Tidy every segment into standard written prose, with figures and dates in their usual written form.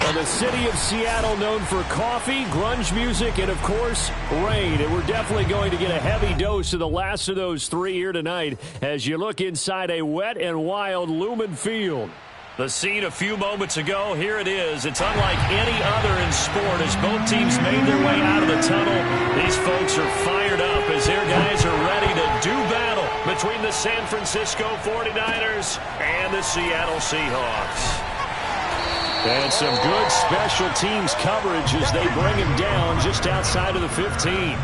Well, the city of Seattle known for coffee, grunge music, and, of course, rain. And we're definitely going to get a heavy dose of the last of those three here tonight as you look inside a wet and wild Lumen Field. The scene a few moments ago, here it is. It's unlike any other in sport as both teams made their way out of the tunnel. These folks are fired up as their guys are ready to do battle between the San Francisco 49ers and the Seattle Seahawks. And some good special teams coverage as they bring him down just outside of the 15.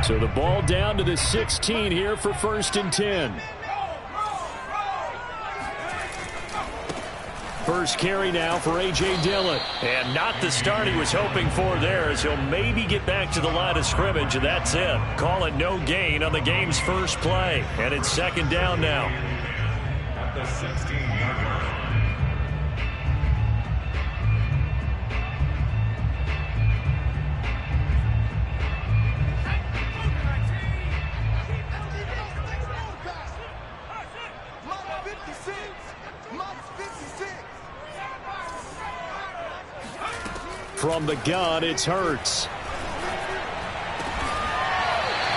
So the ball down to the 16 here for 1st and 10. First carry now for A.J. Dillon. And not the start he was hoping for there as he'll maybe get back to the line of scrimmage, and that's it. Call it no gain on the game's first play. And it's 2nd down now. At the 16-yard line. From the gun, it's Hurts.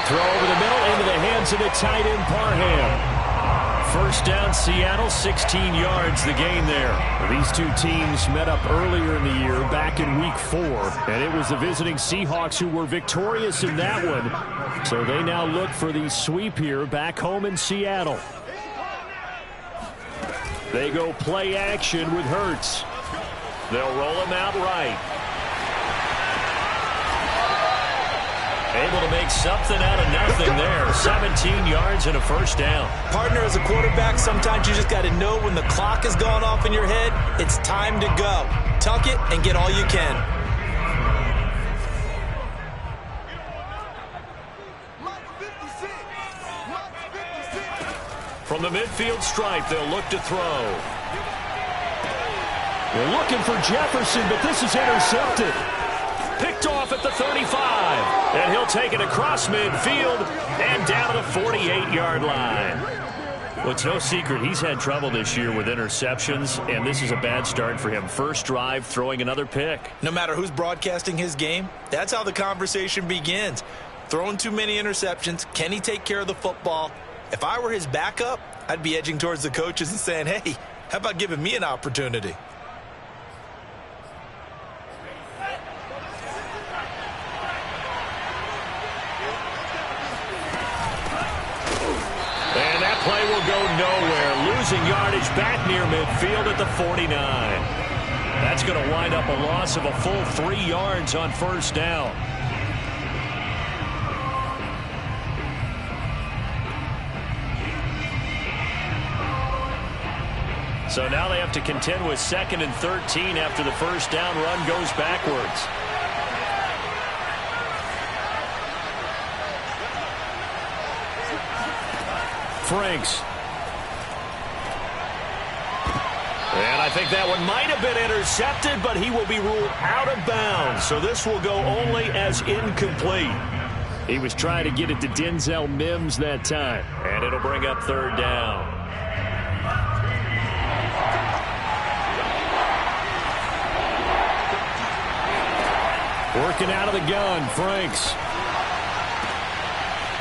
Throw over the middle into the hands of the tight end, Parham. First down, Seattle, 16 yards the gain there. These two teams met up earlier in the year, back in Week 4, and it was the visiting Seahawks who were victorious in that one. So they now look for the sweep here back home in Seattle. They go play action with Hurts. They'll roll him out right. Able to make something out of nothing there. 17 yards and a first down. Partner, as a quarterback, sometimes you just got to know when the clock has gone off in your head, it's time to go. Tuck it and get all you can. From the midfield stripe, they'll look to throw. They're looking for Jefferson, but this is intercepted. Picked off at the 35. And he'll take it across midfield and down to the 48-yard line. Well, it's no secret he's had trouble this year with interceptions, and this is a bad start for him. First drive, throwing another pick. No matter who's broadcasting his game, that's how the conversation begins. Throwing too many interceptions, can he take care of the football? If I were his backup, I'd be edging towards the coaches and saying, hey, how about giving me an opportunity? Play will go nowhere. Losing yardage back near midfield at the 49. That's going to wind up a loss of a full 3 yards on first down. So now they have to contend with 2nd and 13 after the first down run goes backwards. Franks. And I think that one might have been intercepted, but he will be ruled out of bounds. So this will go only as incomplete. He was trying to get it to Denzel Mims that time. And it'll bring up 3rd down. Working out of the gun, Franks.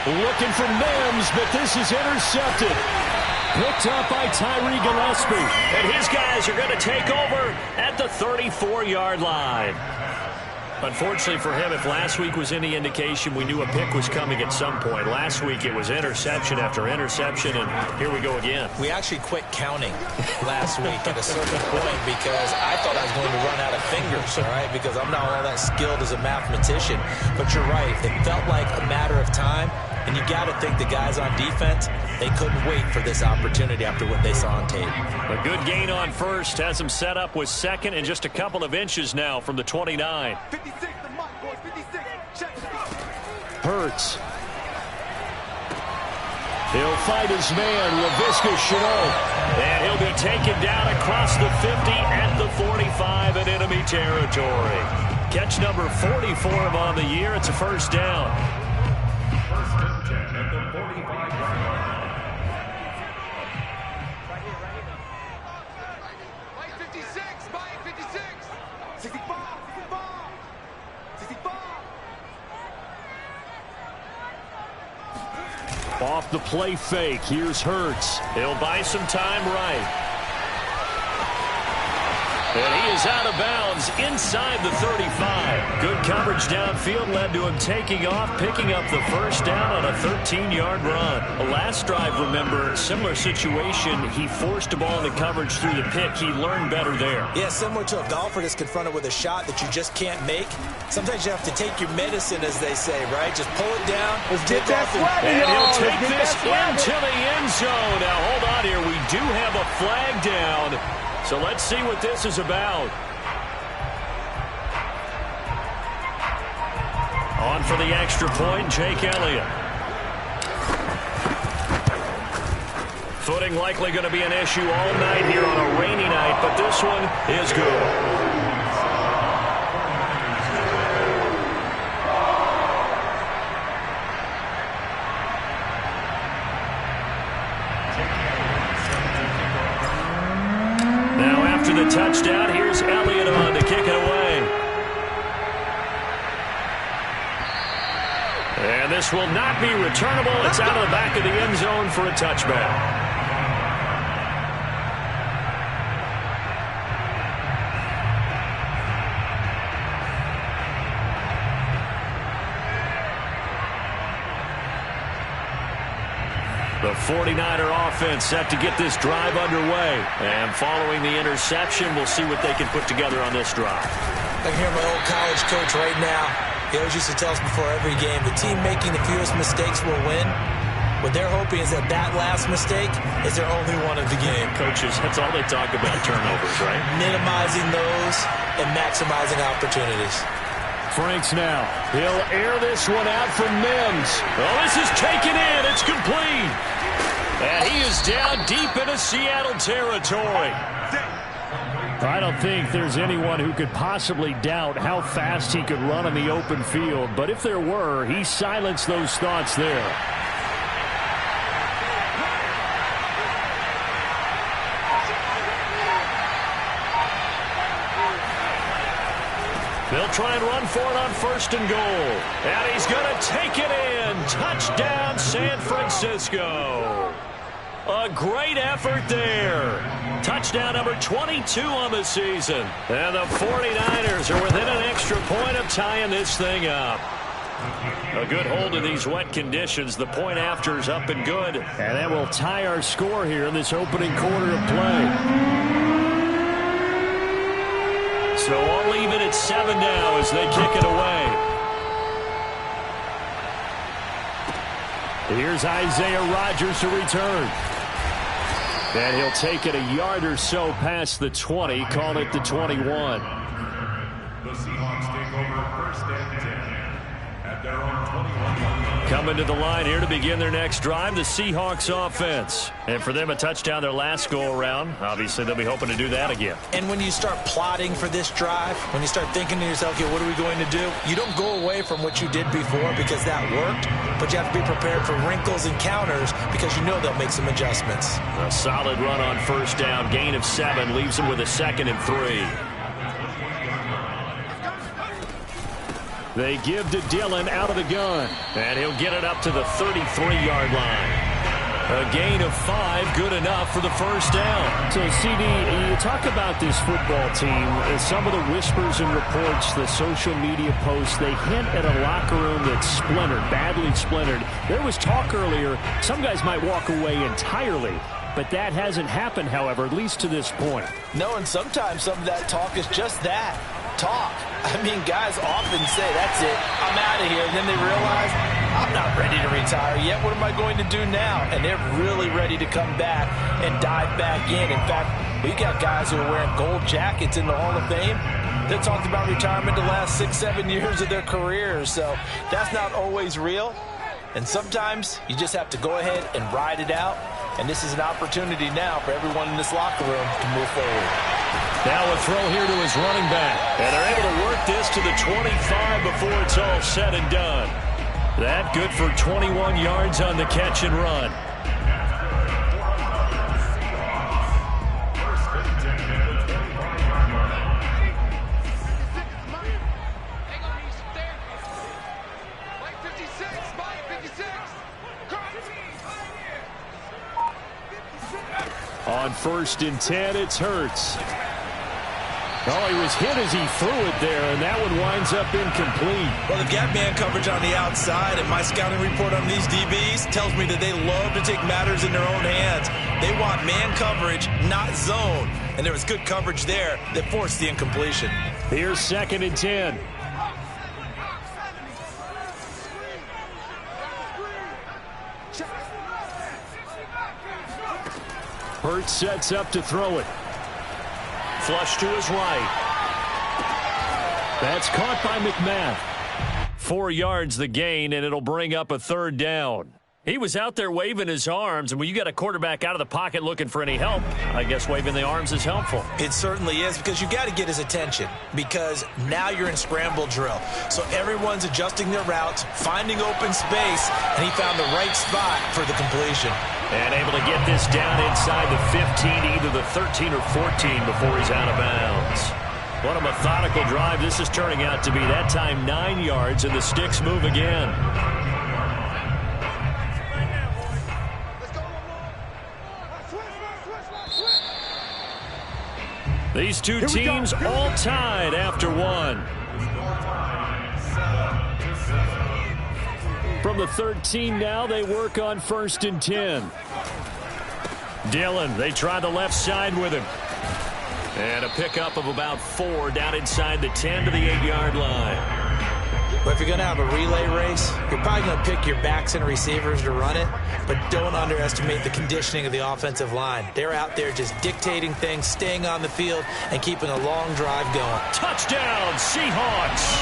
Looking for Mims, but this is intercepted. Picked up by Tyree Gillespie. And his guys are going to take over at the 34-yard line. Unfortunately for him, if last week was any indication, we knew a pick was coming at some point. Last week it was interception after interception, and here we go again. We actually quit counting last week at a certain point because I thought I was going to run out of fingers, all right, because I'm not all that skilled as a mathematician. But you're right. It felt like a matter of time, and you got to think the guys on defense, they couldn't wait for this opportunity after what they saw on tape. A good gain on first has them set up with 2nd and just a couple of inches now from the 29. 56, the mark, boys, 56. Check. Hurts. He'll fight his man, Laviska Shenault. And he'll be taken down across the 50 at the 45 in enemy territory. Catch number 44 on the year. It's a first down. First and 10 at the 45-yard line. Mike 56, Mike 56. 65, 65, 65. Off the play fake, here's Hurts. He'll buy some time right. And he is out of bounds inside the 35. Good coverage downfield led to him taking off, picking up the first down on a 13-yard run. Last drive, remember, similar situation. He forced a ball into coverage through the pick. He learned better there. Yeah, similar to a golfer that's confronted with a shot that you just can't make. Sometimes you have to take your medicine, as they say, right? Just pull it down. Let's get that swagger, And he'll take Let's get this that into the end zone. Now, hold on here. We do have a flag down. So let's see what this is about. On for the extra point, Jake Elliott. Footing likely going to be an issue all night here on a rainy night, but this one is good. After the touchdown, here's Elliott on to kick it away. And this will not be returnable. It's out of the back of the end zone for a touchback. The 49er offense set to get this drive underway. And following the interception, we'll see what they can put together on this drive. I can hear my old college coach right now. He always used to tell us before every game, the team making the fewest mistakes will win. What they're hoping is that that last mistake is their only one of the game. Coaches, that's all they talk about, turnovers, right? Minimizing those and maximizing opportunities. Franks now. He'll air this one out from Mims. Oh, this is taken in. It's complete. And he is down deep into Seattle territory. I don't think there's anyone who could possibly doubt how fast he could run in the open field. But if there were, he silenced those thoughts there. They'll try and run for it on first and goal. And he's going to take it in. Touchdown, San Francisco. A great effort there. Touchdown number 22 on the season. And the 49ers are within an extra point of tying this thing up. A good hold in these wet conditions. The point after is up and good. And that will tie our score here in this opening quarter of play. So I'll leave it at 7 now as they kick it away. Here's Isaiah Rodgers to return. And he'll take it a yard or so past the 20, call it the 21. The Seahawks take over first and 10 at their own 21. Coming to the line here to begin their next drive, the Seahawks offense. And for them, a touchdown their last go-around. Obviously, they'll be hoping to do that again. And when you start plotting for this drive, when you start thinking to yourself, okay, what are we going to do? You don't go away from what you did before because that worked, but you have to be prepared for wrinkles and counters because you know they'll make some adjustments. A solid run on first down, gain of 7, leaves them with a 2nd and 3. They give to Dillon out of the gun. And he'll get it up to the 33-yard line. A gain of 5, good enough for the first down. So, CD, you talk about this football team, some of the whispers and reports, the social media posts, they hint at a locker room that's splintered, badly splintered. There was talk earlier, some guys might walk away entirely. But that hasn't happened, however, at least to this point. No, and sometimes some of that talk is just that. Talk. I mean, guys often say, that's it, I'm out of here. And then they realize, I'm not ready to retire yet. What am I going to do now? And they're really ready to come back and dive back in. In fact, we got guys who are wearing gold jackets in the Hall of Fame. They talked about retirement the last 6-7 years of their careers. So that's not always real. And sometimes you just have to go ahead and ride it out. And this is an opportunity now for everyone in this locker room to move forward. Now a throw here to his running back. And they're able to work this to the 25 before it's all said and done. That good for 21 yards on the catch and run. On 1st and 10, it's Hurts. Oh, he was hit as he threw it there, and that one winds up incomplete. Well, the gap man coverage on the outside, and my scouting report on these DBs tells me that they love to take matters in their own hands. They want man coverage, not zone. And there was good coverage there that forced the incompletion. Here's 2nd and 10. Hurts sets up to throw it. Flush to his right. That's caught by McMath. 4 yards the gain, and it'll bring up a 3rd down. He was out there waving his arms, and when you got a quarterback out of the pocket looking for any help, I guess waving the arms is helpful. It certainly is, because you got to get his attention, because now you're in scramble drill. So everyone's adjusting their routes, finding open space, and he found the right spot for the completion. And able to get this down inside the 15, either the 13 or 14 before he's out of bounds. What a methodical drive this is turning out to be. That time 9 yards, and the sticks move again. These two teams all tied after one. From the 13 now, they work on 1st and 10. Dillon, they try the left side with him. And a pickup of about 4 down inside the 10 to the 8-yard line. But if you're going to have a relay race, you're probably going to pick your backs and receivers to run it, but don't underestimate the conditioning of the offensive line. They're out there just dictating things, staying on the field, and keeping a long drive going. Touchdown, Seahawks!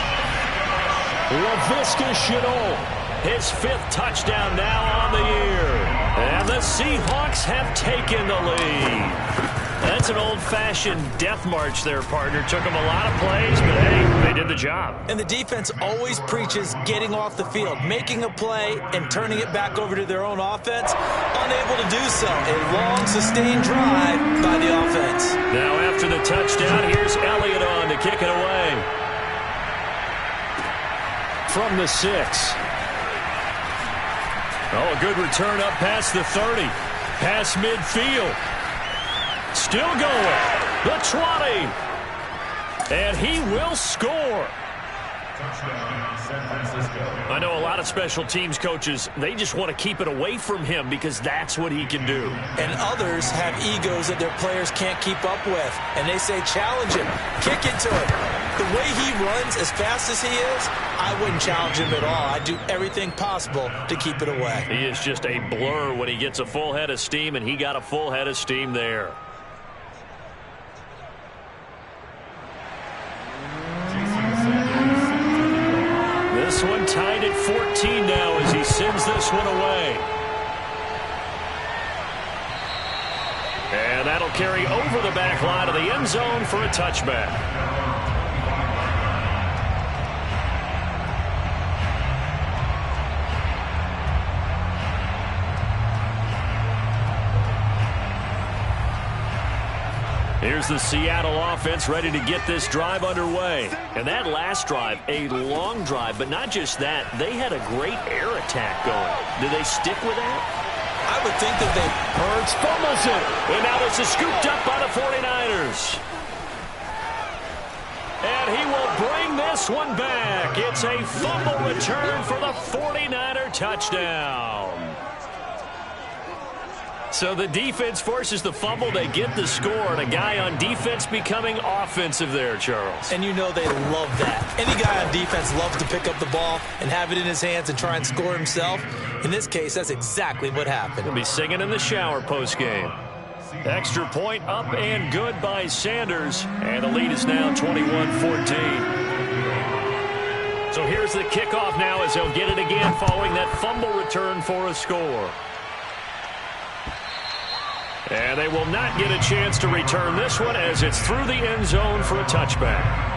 Laviska Shenault, his 5th touchdown now on the year. And the Seahawks have taken the lead. That's an old-fashioned death march there, partner. Took them a lot of plays, but hey, they did the job. And the defense always preaches getting off the field, making a play, and turning it back over to their own offense. Unable to do so. A long, sustained drive by the offense. Now after the touchdown, here's Elliott on to kick it away. From the 6. Oh, a good return up past the 30. Past midfield. Still going. The 20. And he will score. I know a lot of special teams coaches, they just want to keep it away from him because that's what he can do. And others have egos that their players can't keep up with. And they say, challenge him. Kick it to him. The way he runs as fast as he is, I wouldn't challenge him at all. I'd do everything possible to keep it away. He is just a blur when he gets a full head of steam, and he got a full head of steam there. This one tied at 14 now as he sends this one away. And that'll carry over the back line of the end zone for a touchback. Here's the Seattle offense ready to get this drive underway. And that last drive, a long drive, but not just that. They had a great air attack going. Do they stick with that? I would think that they... Hurts fumbles it. And now this is scooped up by the 49ers. And he will bring this one back. It's a fumble return for the 49er touchdown. So the defense forces the fumble. They get the score, and a guy on defense becoming offensive there, Charles. And you know they love that. Any guy on defense loves to pick up the ball and have it in his hands and try and score himself. In this case, that's exactly what happened. He'll be singing in the shower postgame. Extra point up and good by Sanders. And the lead is now 21-14. So here's the kickoff now as they'll get it again following that fumble return for a score. And they will not get a chance to return this one as it's through the end zone for a touchback.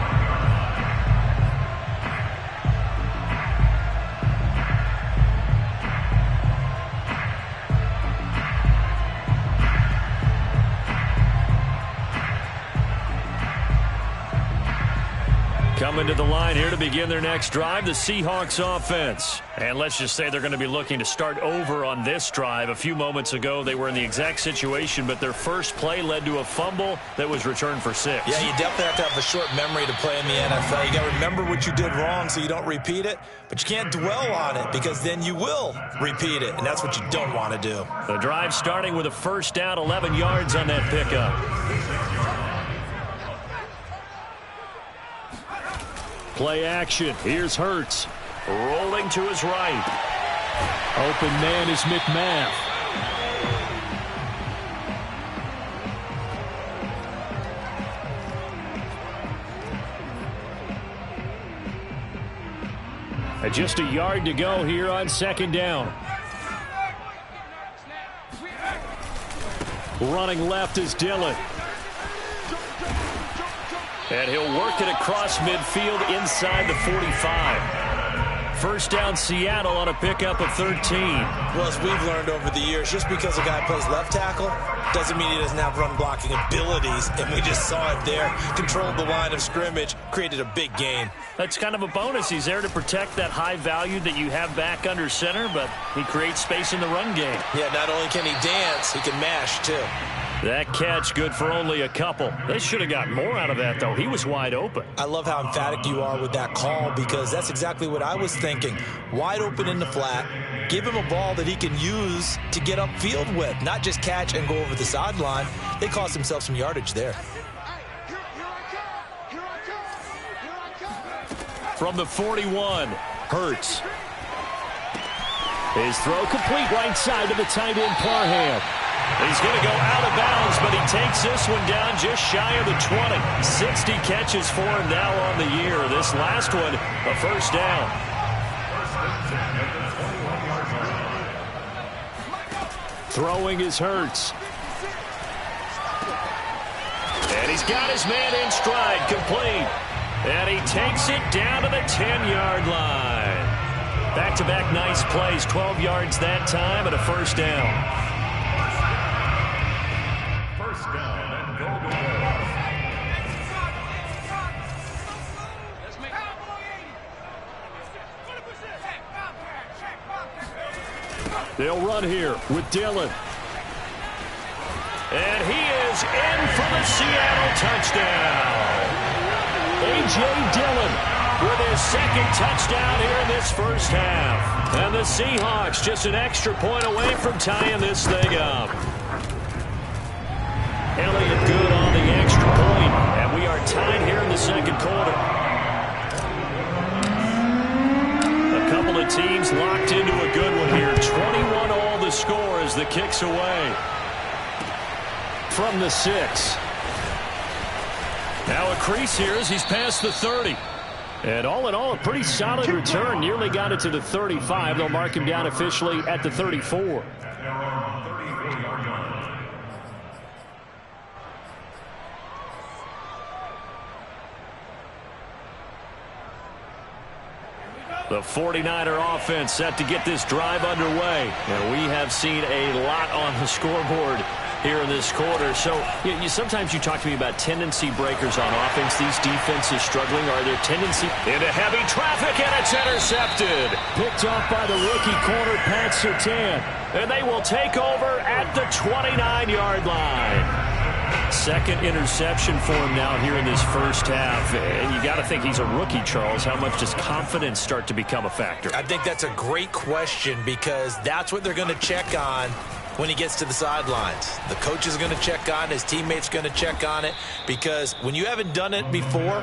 Coming to the line here to begin their next drive, the Seahawks offense. And let's just say they're going to be looking to start over on this drive. A few moments ago, they were in the exact situation, but their first play led to a fumble that was returned for 6. Yeah, you definitely have to have a short memory to play in the NFL. You got to remember what you did wrong so you don't repeat it, but you can't dwell on it because then you will repeat it, and that's what you don't want to do. The drive starting with a first down, 11 yards on that pickup. Play action. Here's Hurts. Rolling to his right. Open man is McMath. And just a yard to go here on second down. Running left is Dillon. And he'll work it across midfield inside the 45. First down Seattle on a pickup of 13. Well, as we've learned over the years, just because a guy plays left tackle doesn't mean he doesn't have run blocking abilities. And we just saw it there. Controlled the line of scrimmage, created a big gain. That's kind of a bonus. He's there to protect that high value that you have back under center, but he creates space in the run game. Yeah, not only can he dance, he can mash too. That catch good for only a couple. They should have gotten more out of that, though. He was wide open. I love how emphatic you are with that call because that's exactly what I was thinking. Wide open in the flat. Give him a ball that he can use to get upfield with, not just catch and go over the sideline. They cost themselves some yardage there. From the 41, Hurts. His throw complete right side to the tight end, Parham. He's going to go out of bounds, but he takes this one down just shy of the 20. 60 catches for him now on the year. This last one, a first down. Throwing is Hurts. And he's got his man in stride, complete. And he takes it down to the 10-yard line. Back-to-back nice plays, 12 yards that time and a first down. They'll run here with Dillon. And he is in for the Seattle touchdown. A.J. Dillon with his second touchdown here in this first half. And the Seahawks just an extra point away from tying this thing up. Elliott good on the extra point. And we are tied here in the second quarter. A couple of teams locked into a good one here. 21 all the score as the kick's away. From the 6. Now a crease here as he's past the 30. And all in all, a pretty solid return. Nearly got it to the 35. They'll mark him down officially at the 34. The 49er offense set to get this drive underway. And we have seen a lot on the scoreboard here in this quarter. So sometimes you talk to me about tendency breakers on offense. These defenses struggling. Are there tendency into heavy traffic, and it's intercepted. Picked off by the rookie corner, Pat Surtain. And they will take over at the 29-yard line. Second interception for him now here in this first half. And you got to think he's a rookie, Charles. How much does confidence start to become a factor? I think that's a great question because that's what they're going to check on when he gets to the sidelines. The coach is going to check on it. His teammates going to check on it because when you haven't done it before,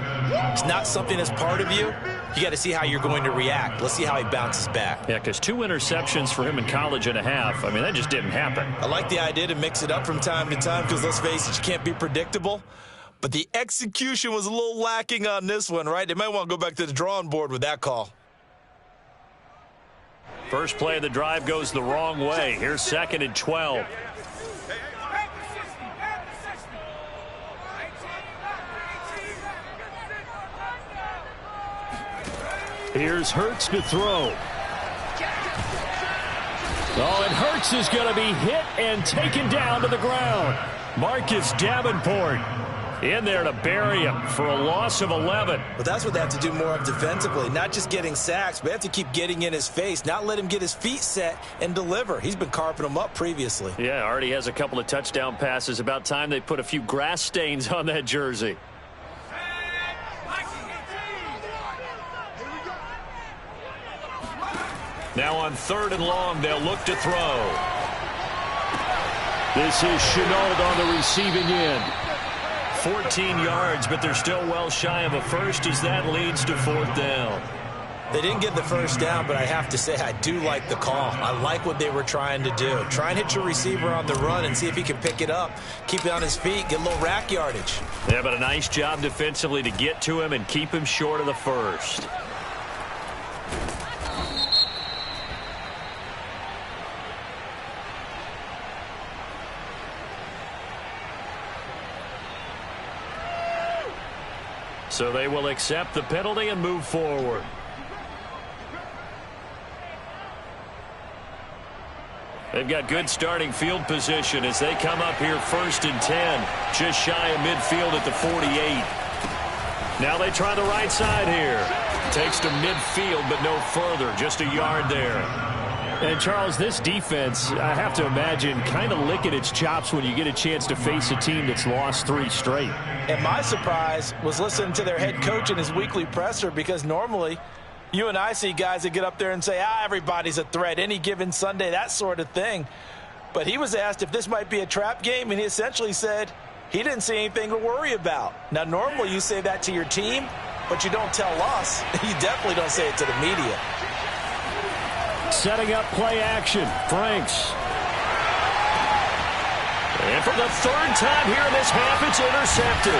it's not something that's part of you. You got to see how you're going to react. Let's see how he bounces back. Yeah, because 2 interceptions for him in college and a half. I mean, that just didn't happen. I like the idea to mix it up from time to time because let's face it, you can't be predictable. But the execution was a little lacking on this one, right? They might want to go back to the drawing board with that call. First play of the drive goes the wrong way. Here's 2nd and 12. Here's Hurts to throw. Oh, and Hurts is going to be hit and taken down to the ground. Marcus Davenport in there to bury him for a loss of 11. But that's what they have to do more of defensively, not just getting sacks, but they have to keep getting in his face, not let him get his feet set and deliver. He's been carping him up previously. Yeah, already has a couple of touchdown passes. About time they put a few grass stains on that jersey. Now on 3rd and long, they'll look to throw. This is Shenault on the receiving end. 14 yards, but they're still well shy of a first as that leads to 4th down. They didn't get the first down, but I have to say I do like the call. I like what they were trying to do. Try and hit your receiver on the run and see if he can pick it up, keep it on his feet, get a little rack yardage. Yeah, but a nice job defensively to get to him and keep him short of the first. So they will accept the penalty and move forward. They've got good starting field position as they come up here 1st and 10, just shy of midfield at the 48. Now they try the right side here. Takes to midfield, but no further, just a yard there. And, Charles, this defense, I have to imagine, kind of licking its chops when you get a chance to face a team that's lost 3 straight. And my surprise was listening to their head coach in his weekly presser, because normally you and I see guys that get up there and say, everybody's a threat any given Sunday, that sort of thing. But he was asked if this might be a trap game, and he essentially said he didn't see anything to worry about. Now, normally you say that to your team, but you don't tell us. You definitely don't say it to the media. Setting up play action. Franks. And for the 3rd time here in this half, it's intercepted.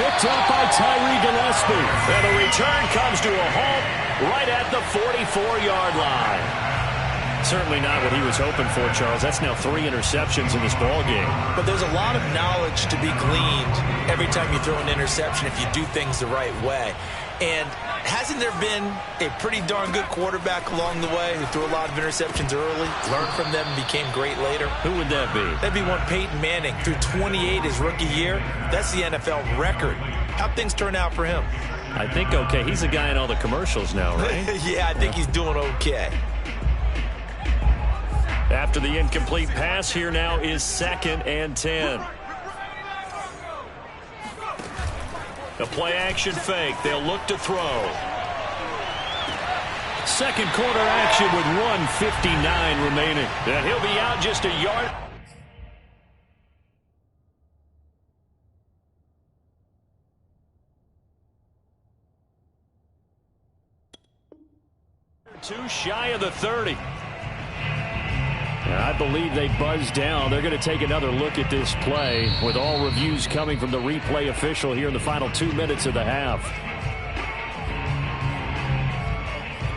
Picked up by Tyree Gillespie. And the return comes to a halt right at the 44-yard line. Certainly not what he was hoping for, Charles. That's now 3 interceptions in this ball game. But there's a lot of knowledge to be gleaned every time you throw an interception if you do things the right way. And hasn't there been a pretty darn good quarterback along the way who threw a lot of interceptions early, learned from them, and became great later? Who would that be? That'd be one Peyton Manning. Threw 28 his rookie year. That's the NFL record. How'd things turn out for him? I think okay. He's the guy in all the commercials now, right? Yeah, I think he's doing okay. After the incomplete pass, here now is 2nd and 10. A play-action fake. They'll look to throw. Second quarter action with 1:59 remaining. And he'll be out just a yard. Too shy of the 30. I believe they buzzed down. They're going to take another look at this play with all reviews coming from the replay official here in the final 2 minutes of the half.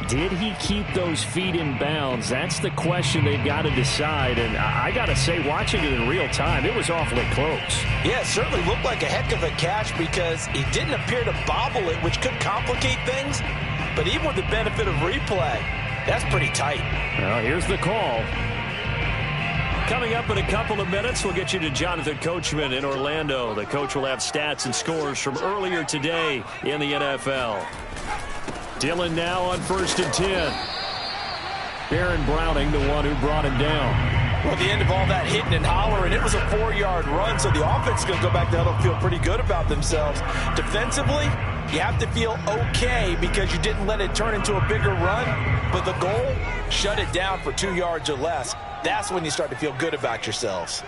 Did he keep those feet in bounds? That's the question they've got to decide. And I got to say, watching it in real time, it was awfully close. Yeah, it certainly looked like a heck of a catch because he didn't appear to bobble it, which could complicate things. But even with the benefit of replay, that's pretty tight. Well, here's the call. Coming up in a couple of minutes, we'll get you to Jonathan Coachman in Orlando. The coach will have stats and scores from earlier today in the NFL. Dillon now on 1st and 10. Aaron Browning, the one who brought him down. Well, at the end of all that hitting and hollering, it was a 4-yard run, so the offense is going to go back to huddle and feel pretty good about themselves. Defensively, you have to feel okay because you didn't let it turn into a bigger run, but the goal, shut it down for 2 yards or less. That's when you start to feel good about yourselves.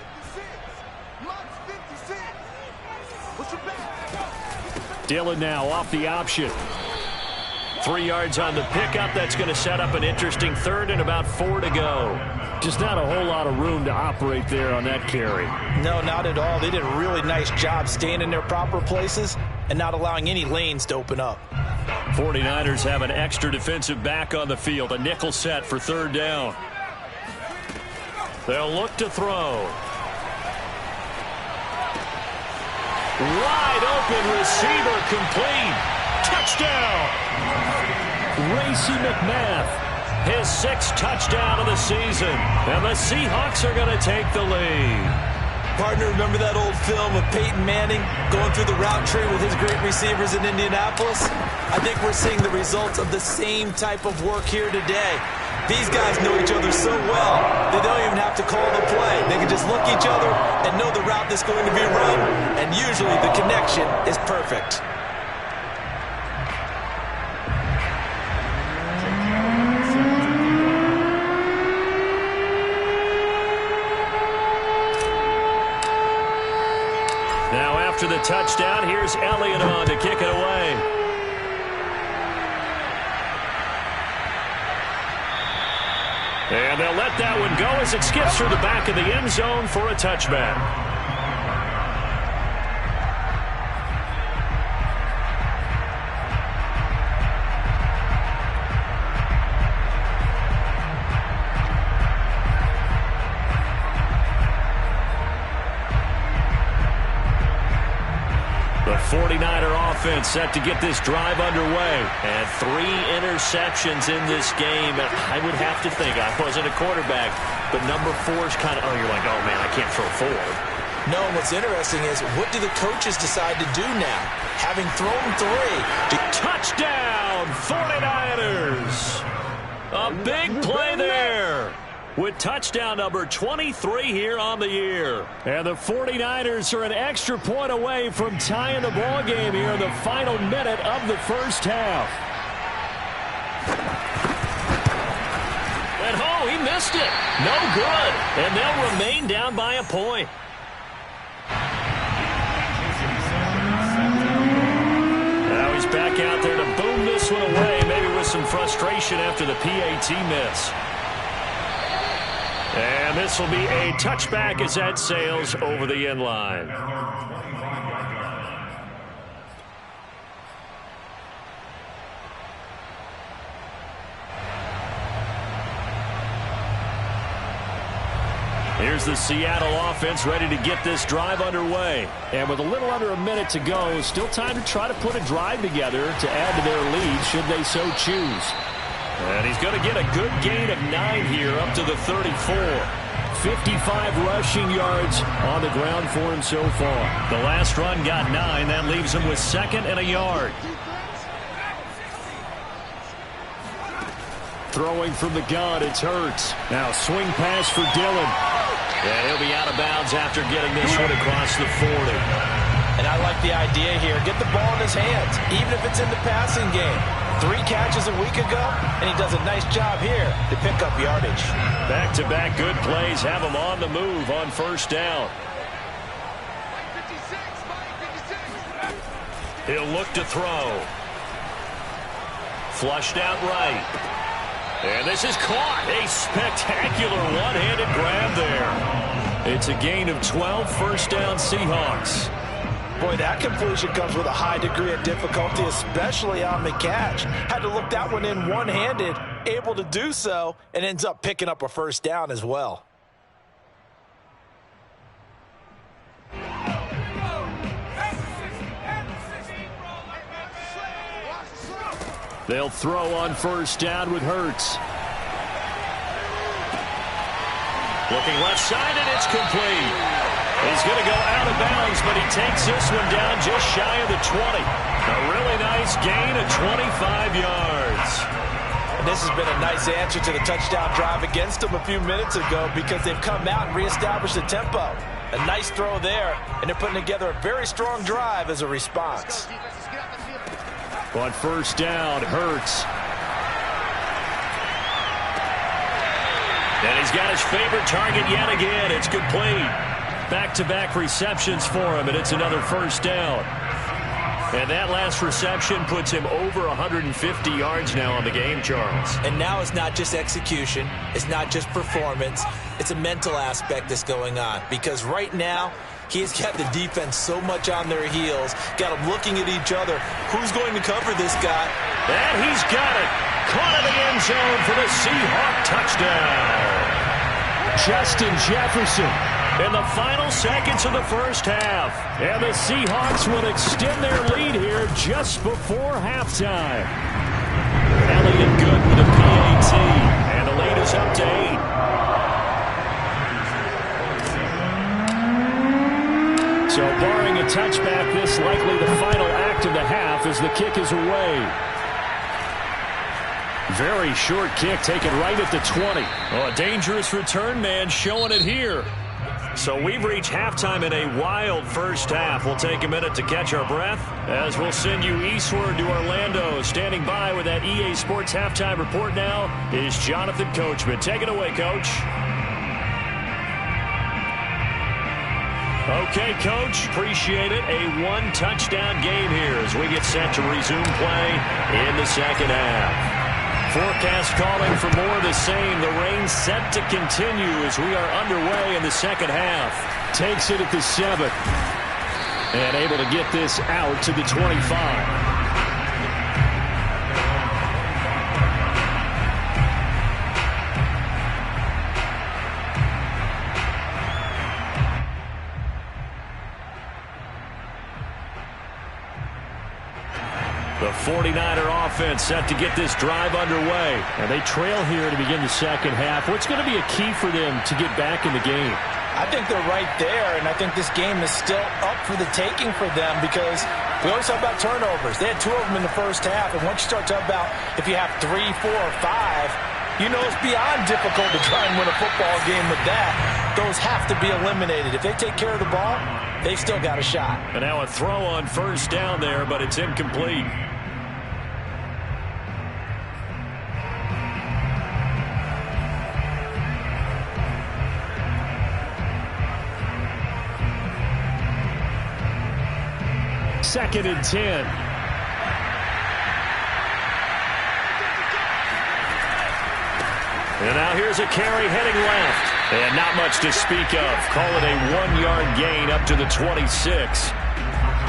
Dillon now off the option. 3 yards on the pickup. That's going to set up an interesting 3rd and about 4 to go. Just not a whole lot of room to operate there on that carry. No, not at all. They did a really nice job staying in their proper places and not allowing any lanes to open up. 49ers have an extra defensive back on the field. A nickel set for third down. They'll look to throw. Wide open receiver complete. Touchdown. Racey McMath. His 6th touchdown of the season. And the Seahawks are going to take the lead. Partner, remember that old film of Peyton Manning going through the route tree with his great receivers in Indianapolis? I think we're seeing the results of the same type of work here today. These guys know each other so well, they don't even have to call the play. They can just look each other and know the route that's going to be run, and usually the connection is perfect. Now after the touchdown, here's Elliott on to kick it away. And they'll let that one go as it skips through the back of the end zone for a touchback. The 49er offense set to get this drive underway. And 3 interceptions in this game. And I would have to think, I wasn't a quarterback, but number 4 is kind of, you're like, oh, man, I can't throw 4. No, and what's interesting is, what do the coaches decide to do now? Having thrown 3. Touchdown, 49ers. A big play there. With touchdown number 23 here on the year. And the 49ers are an extra point away from tying the ball game here in the final minute of the first half. And he missed it. No good. And they'll remain down by a point. Now he's back out there to boom this one away, maybe with some frustration after the PAT miss. And this will be a touchback as that sails over the end line. Here's the Seattle offense ready to get this drive underway. And with a little under a minute to go, still time to try to put a drive together to add to their lead should they so choose. And he's going to get a good gain of 9 here up to the 34. 55 rushing yards on the ground for him so far. The last run got 9. That leaves him with 2nd and a yard. Throwing from the gun, it's Hurts. Now swing pass for Dillon. And he'll be out of bounds after getting this one across the 40. And I like the idea here. Get the ball in his hands, even if it's in the passing game. 3 catches a week ago, and he does a nice job here to pick up yardage. Back-to-back good plays have him on the move on first down. He'll look to throw. Flushed out right. And this is caught. A spectacular one-handed grab there. It's a gain of 12, first down Seahawks. Boy, that completion comes with a high degree of difficulty, especially on the catch. Had to look that one in one-handed, able to do so, and ends up picking up a first down as well. They'll throw on first down with Hurts. Looking left side, and it's complete. He's going to go out of bounds, but he takes this one down just shy of the 20. A really nice gain of 25 yards. And this has been a nice answer to the touchdown drive against them a few minutes ago because they've come out and reestablished the tempo. A nice throw there, and they're putting together a very strong drive as a response. On first down, Hurts. And he's got his favorite target yet again. It's complete. Back-to-back receptions for him, and it's another first down. And that last reception puts him over 150 yards now on the game, Charles. And now it's not just execution. It's not just performance. It's a mental aspect that's going on. Because right now, he's got the defense so much on their heels, got them looking at each other. Who's going to cover this guy? And he's got it. Caught in the end zone for the Seahawk touchdown. Justin Jefferson in the final seconds of the first half. And the Seahawks will extend their lead here just before halftime. Elliott good with a PAT. And the lead is up to 8. So barring a touchback, this likely the final act of the half as the kick is away. Very short kick taken right at the 20. Oh, a dangerous return man showing it here. So we've reached halftime in a wild first half. We'll take a minute to catch our breath as we'll send you eastward to Orlando. Standing by with that EA Sports halftime report now is Jonathan Coachman. Take it away, Coach. Okay, Coach, appreciate it. A one-touchdown game here as we get set to resume play in the second half. Forecast calling for more of the same. The rain set to continue as we are underway in the second half. Takes it at the 7. And able to get this out to the 25. The 49er offense set to get this drive underway. And they trail here to begin the second half. What's going to be a key for them to get back in the game? I think they're right there, and I think this game is still up for the taking for them because we always talk about turnovers. They had 2 of them in the first half, and once you start talking about if you have 3, 4, or 5, you know it's beyond difficult to try and win a football game with that. Those have to be eliminated. If they take care of the ball, they've still got a shot. And now a throw on first down there, but it's incomplete. Second and 10. And now here's a carry heading left. And not much to speak of. Call it a 1-yard gain up to the 26.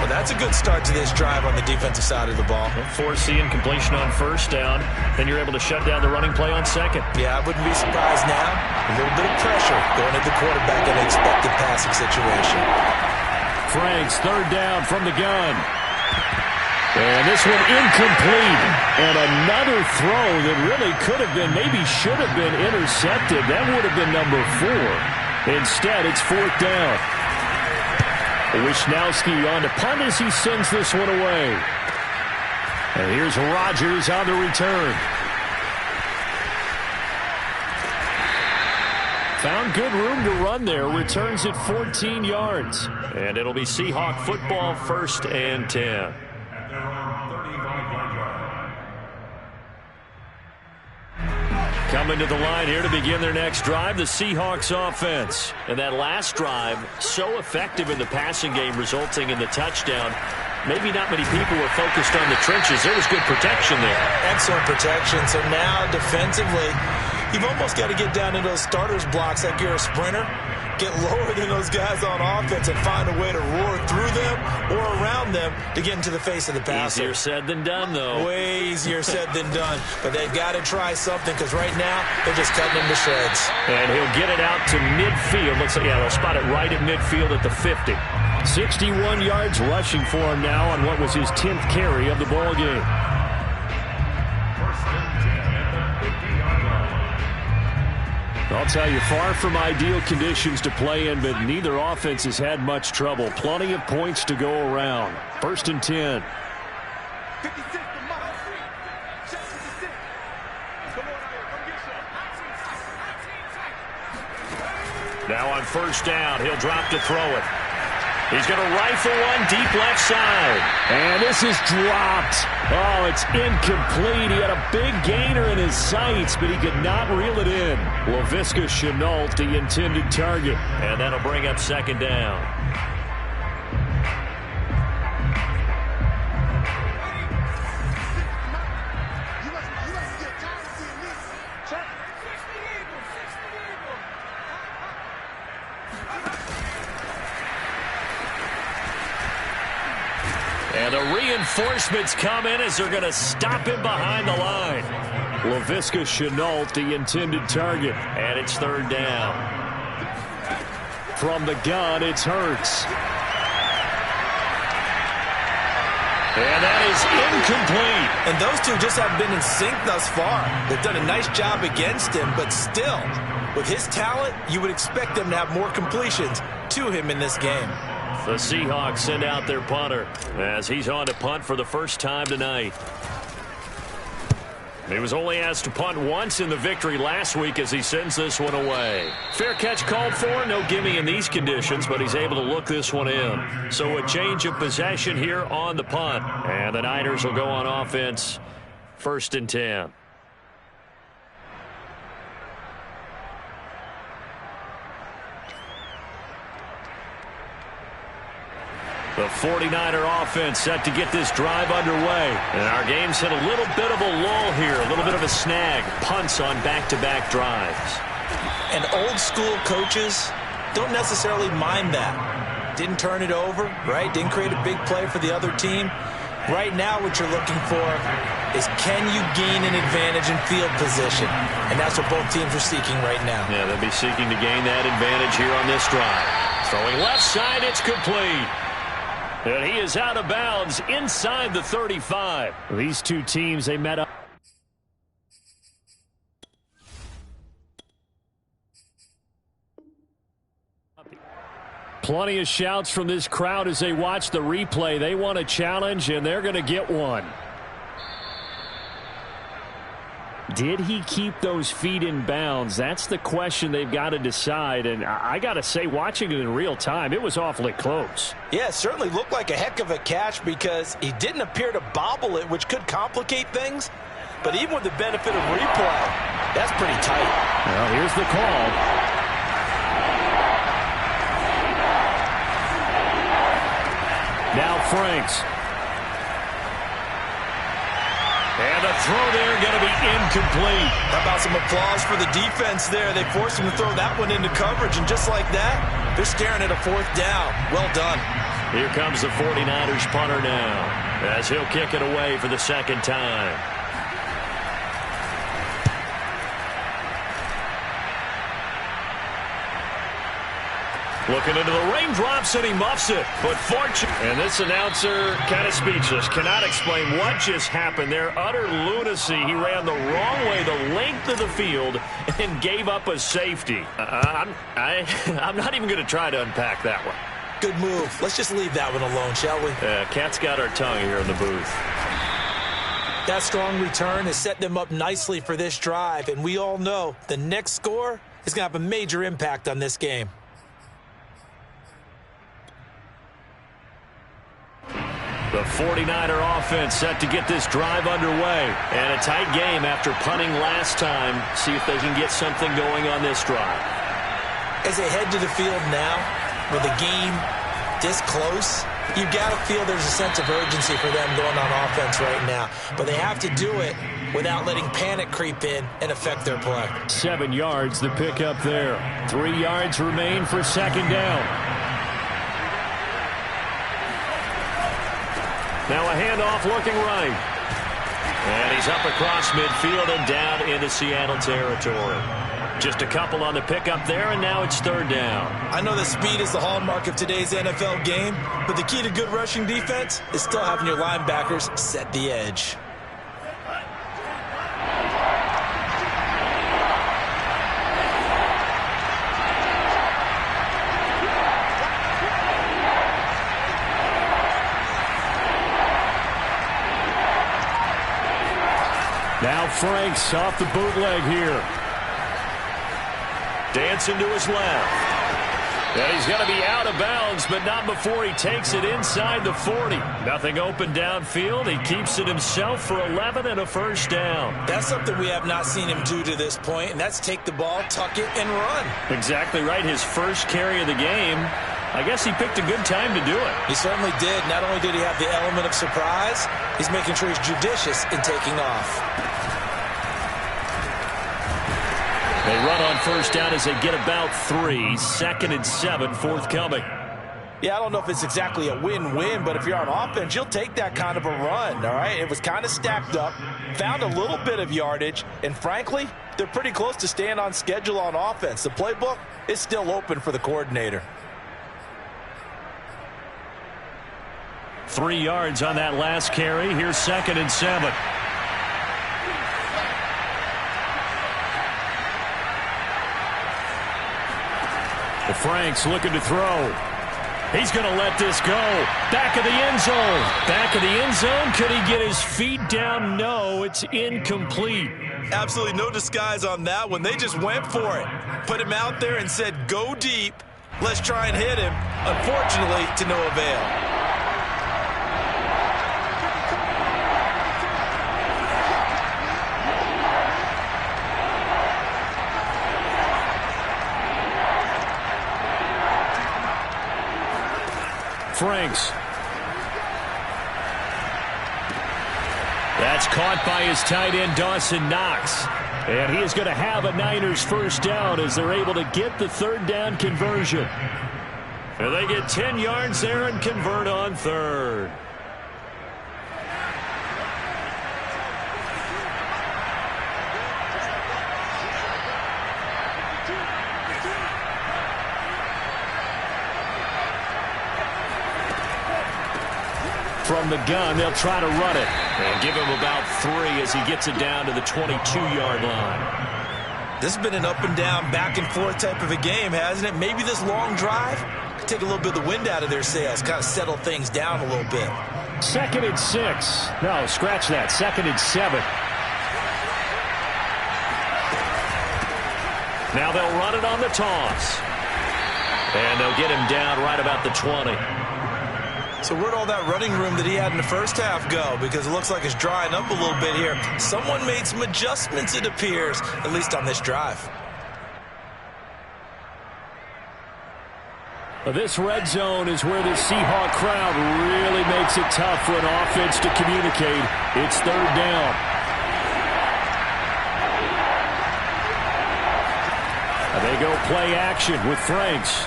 Well, that's a good start to this drive on the defensive side of the ball. Foreseeing completion on first down. Then you're able to shut down the running play on second. Yeah, I wouldn't be surprised now. A little bit of pressure going at the quarterback in an expected passing situation. Franks, third down from the gun. And this one incomplete. And another throw that really could have been, maybe should have been intercepted. That would have been number 4. Instead, it's fourth down. Wishnowski on to punt as he sends this one away. And here's Rodgers on the return. Found good room to run there. Returns at 14 yards. And it'll be Seahawk football, 1st and 10. Coming to the line here to begin their next drive, the Seahawks offense. And that last drive, so effective in the passing game, resulting in the touchdown. Maybe not many people were focused on the trenches. There was good protection there. Excellent protection. So now, defensively, you've almost got to get down to those starters blocks like you're a sprinter. Get lower than those guys on offense and find a way to roar through them or around them to get into the face of the passer. Easier said than done, though. Way easier said than done. But they've got to try something because right now they're just cutting them to shreds. And he'll get it out to midfield. Looks like, yeah, they'll spot it right at midfield at the 50. 61 yards rushing for him now on what was his 10th carry of the ball game. I'll tell you, far from ideal conditions to play in, but neither offense has had much trouble. Plenty of points to go around. 1st and 10. 56. Now on first down, he'll drop to throw it. He's going to rifle one deep left side. And this is dropped. Oh, it's incomplete. He had a big gainer in his sights, but he could not reel it in. Laviska Shenault, the intended target. And that'll bring up second down. And the reinforcements come in as they're going to stop him behind the line. Laviska Shenault, the intended target, and it's third down. From the gun, it's Hurts. And that is incomplete. And those two just haven't been in sync thus far. They've done a nice job against him, but still, with his talent, you would expect them to have more completions to him in this game. The Seahawks send out their punter as he's on to punt for the first time tonight. He was only asked to punt once in the victory last week as he sends this one away. Fair catch called for. No gimme in these conditions, but he's able to look this one in. So a change of possession here on the punt. And the Niners will go on offense. 1st and 10. The 49er offense set to get this drive underway. And our game's hit a little bit of a lull here, a little bit of a snag. Punts on back-to-back drives. And old-school coaches don't necessarily mind that. Didn't turn it over, right? Didn't create a big play for the other team. Right now what you're looking for is can you gain an advantage in field position? And that's what both teams are seeking right now. Yeah, they'll be seeking to gain that advantage here on this drive. Throwing left side, it's complete. And he is out of bounds inside the 35. These two teams, they met up. Plenty of shouts from this crowd as they watch the replay. They want a challenge, and they're going to get one. Did he keep those feet in bounds? That's the question they've got to decide. And I got to say, watching it in real time, it was awfully close. Yeah, it certainly looked like a heck of a catch because he didn't appear to bobble it, which could complicate things. But even with the benefit of replay, that's pretty tight. Well, here's the call. Now Franks. And the throw there going to be incomplete. How about some applause for the defense there? They forced him to throw that one into coverage, and just like that, they're staring at a 4th down. Well done. Here comes the 49ers punter now as he'll kick it away for the second time. Looking into the raindrops, and he muffs it. But fortunately, and this announcer kind of speechless. Cannot explain what just happened there. Utter lunacy. He ran the wrong way, the length of the field, and gave up a safety. I'm not even going to try to unpack that one. Good move. Let's just leave that one alone, shall we? Cat's got our tongue here in the booth. That strong return has set them up nicely for this drive, and we all know the next score is going to have a major impact on this game. The 49er offense set to get this drive underway. And a tight game after punting last time. See if they can get something going on this drive. As they head to the field now, with the game this close, you've got to feel there's a sense of urgency for them going on offense right now. But they have to do it without letting panic creep in and affect their play. 7 yards, the pickup there. 3 yards remain for second down. Now a handoff looking right. And he's up across midfield and down into Seattle territory. Just a couple on the pickup there, and now it's third down. I know that speed is the hallmark of today's NFL game, but the key to good rushing defense is still having your linebackers set the edge. Now Franks off the bootleg here. Dancing to his left. And he's going to be out of bounds, but not before he takes it inside the 40. Nothing open downfield. He keeps it himself for 11 and a first down. That's something we have not seen him do to this point, and that's take the ball, tuck it, and run. Exactly right. His first carry of the game. I guess he picked a good time to do it. He certainly did. Not only did he have the element of surprise, he's making sure he's judicious in taking off. They run on first down as they get about 3. 2nd and 7 forthcoming. Yeah, I don't know if it's exactly a win-win, but if you're on offense, you'll take that kind of a run, all right? It was kind of stacked up, found a little bit of yardage, and frankly, they're pretty close to staying on schedule on offense. The playbook is still open for the coordinator. 3 yards on that last carry. Here's 2nd and 7. Franks looking to throw. He's going to let this go. Back of the end zone. Back of the end zone. Could he get his feet down? No, it's incomplete. Absolutely no disguise on that one. They just went for it. Put him out there and said, go deep. Let's try and hit him. Unfortunately, to no avail. Franks. That's caught by his tight end, Dawson Knox. And he is going to have a Niners first down as they're able to get the 3rd down conversion. And they get 10 yards there and convert on 3rd. From the gun, they'll try to run it. And give him about 3 as he gets it down to the 22-yard line. This has been an up-and-down, back-and-forth type of a game, hasn't it? Maybe this long drive could take a little bit of the wind out of their sails, kind of settle things down a little bit. 2nd and 6. No, scratch that. 2nd and 7. Now they'll run it on the toss. And they'll get him down right about the 20. So where'd all that running room that he had in the first half go? Because it looks like it's drying up a little bit here. Someone made some adjustments, it appears, at least on this drive. This red zone is where the Seahawk crowd really makes it tough for an offense to communicate. It's 3rd down. And they go play action with Franks.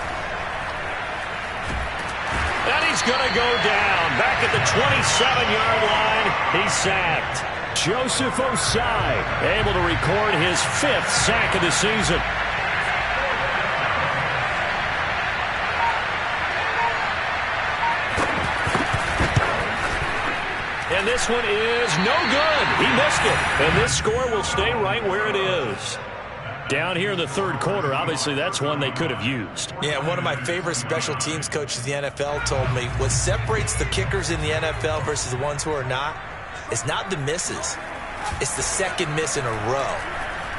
And he's going to go down. Back at the 27-yard line. He's sacked. Joseph Osai able to record his 5th sack of the season. And this one is no good. He missed it. And this score will stay right where it is. Down here in the 3rd quarter, obviously that's one they could have used. Yeah, one of my favorite special teams coaches in the NFL told me what separates the kickers in the NFL versus the ones who are not, it's not the misses. It's the 2nd miss in a row.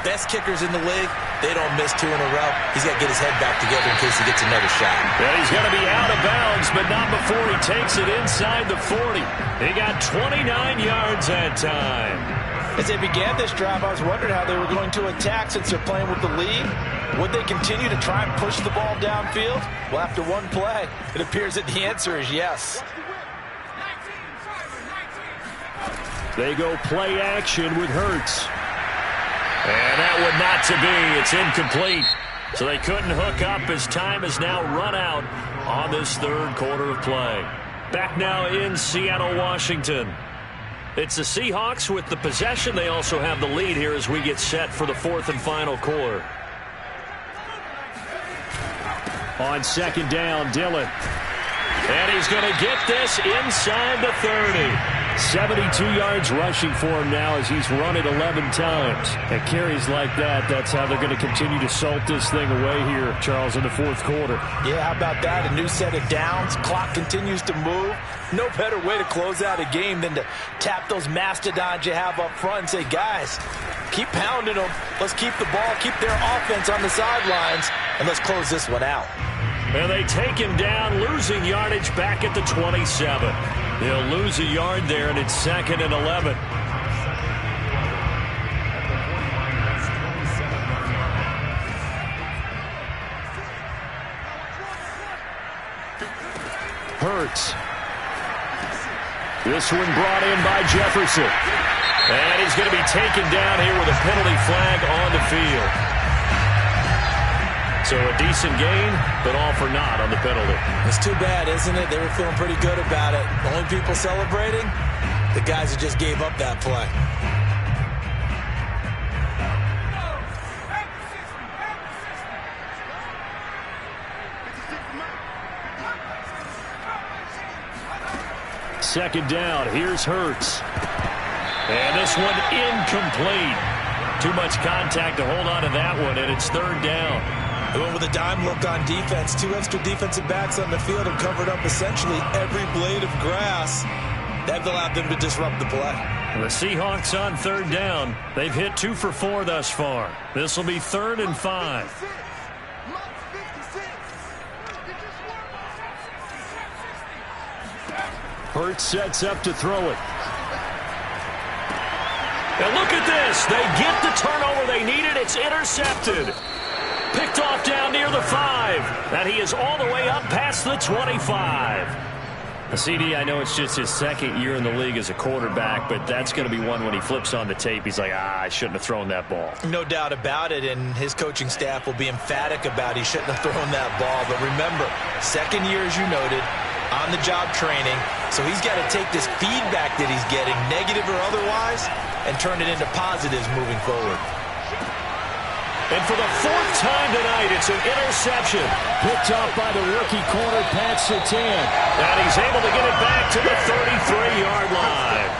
Best kickers in the league, they don't miss 2 in a row. He's got to get his head back together in case he gets another shot. Yeah, he's going to be out of bounds, but not before he takes it inside the 40. He got 29 yards that time. As they began this drive, I was wondering how they were going to attack since they're playing with the lead. Would they continue to try and push the ball downfield? Well, after one play, it appears that the answer is yes. They go play action with Hurts. And that would not to be. It's incomplete. So they couldn't hook up as time is now run out on this 3rd quarter of play. Back now in Seattle, Washington. It's the Seahawks with the possession. They also have the lead here as we get set for the 4th and final quarter. On 2nd down, Dillon. And he's going to get this inside the 30. 72 yards rushing for him now as he's run it 11 times. And carries like that, that's how they're going to continue to salt this thing away here, Charles, in the 4th quarter. Yeah, how about that? A new set of downs. Clock continues to move. No better way to close out a game than to tap those mastodons you have up front and say, guys, keep pounding them. Let's keep the ball, keep their offense on the sidelines, and let's close this one out. And they take him down, losing yardage back at the 27. They'll lose a yard there, and it's 2nd and 11. Hurts. This one brought in by Jefferson. And he's going to be taken down here with a penalty flag on the field. So a decent gain, but all for naught on the penalty. It's too bad, isn't it? They were feeling pretty good about it. The only people celebrating, the guys who just gave up that play. Second down, here's Hurts. And this one incomplete. Too much contact to hold on to that one, and it's third down. They went with a dime look on defense. 2 extra defensive backs on the field and covered up essentially every blade of grass. That allowed them to disrupt the play. The Seahawks on third down. They've hit 2 for 4 thus far. This will be 3rd and 5. Hurts sets up to throw it. And look at this. They get the turnover they needed. It's intercepted. Picked off down near the 5. And he is all the way up past the 25. CD, I know it's just his second year in the league as a quarterback, but that's going to be one when he flips on the tape. He's like, I shouldn't have thrown that ball. No doubt about it, and his coaching staff will be emphatic about he shouldn't have thrown that ball. But remember, second year, as you noted, on-the-job training, so he's got to take this feedback that he's getting, negative or otherwise, and turn it into positives moving forward. And for the 4th time tonight, it's an interception. Picked off by the rookie corner, Pat Surtain. And he's able to get it back to the 33-yard line.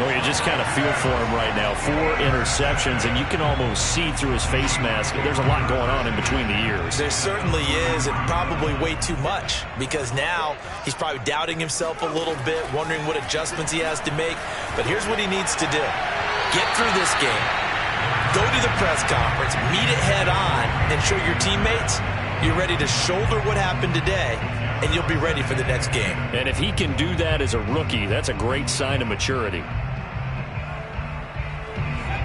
Well, you just kind of feel for him right now. 4 interceptions, and you can almost see through his face mask. There's a lot going on in between the ears. There certainly is, and probably way too much, because now he's probably doubting himself a little bit, wondering what adjustments he has to make. But here's what he needs to do. Get through this game. Go to the press conference, meet it head on, and show your teammates you're ready to shoulder what happened today, and you'll be ready for the next game. And if he can do that as a rookie, that's a great sign of maturity.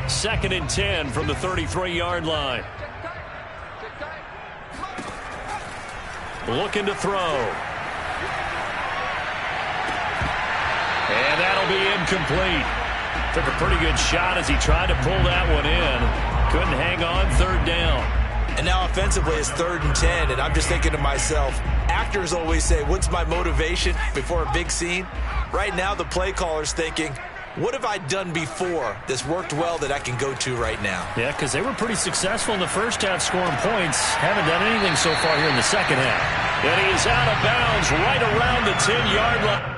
2nd and 10 from the 33-yard line. Looking to throw. And that'll be incomplete. Took a pretty good shot as he tried to pull that one in. Couldn't hang on, 3rd down. And now offensively it's 3rd and 10, and I'm just thinking to myself, actors always say, what's my motivation before a big scene? Right now the play caller's thinking, what have I done before that's worked well that I can go to right now? Yeah, because they were pretty successful in the first half scoring points. Haven't done anything so far here in the second half. And he's out of bounds right around the 10-yard line.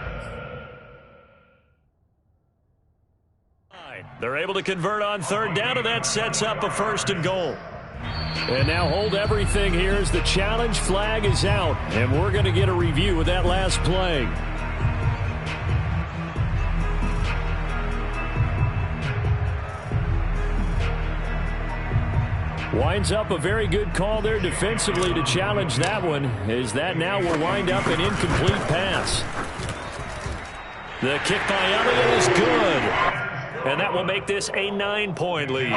They're able to convert on 3rd down, and that sets up a 1st and goal. And now hold everything here as the challenge flag is out. And we're going to get a review of that last play. Winds up a very good call there defensively to challenge that one, as that now will wind up an incomplete pass. The kick by Elliott is good. And that will make this a 9-point lead.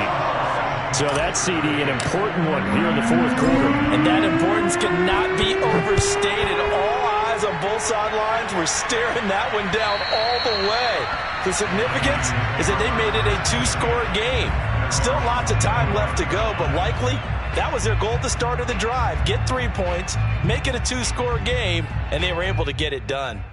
So that's, CD, an important one here in the 4th quarter. And that importance cannot be overstated. All eyes on both sidelines were staring that one down all the way. The significance is that they made it a 2-score game. Still lots of time left to go, but likely that was their goal at the start of the drive. Get 3 points, make it a 2-score game, and they were able to get it done.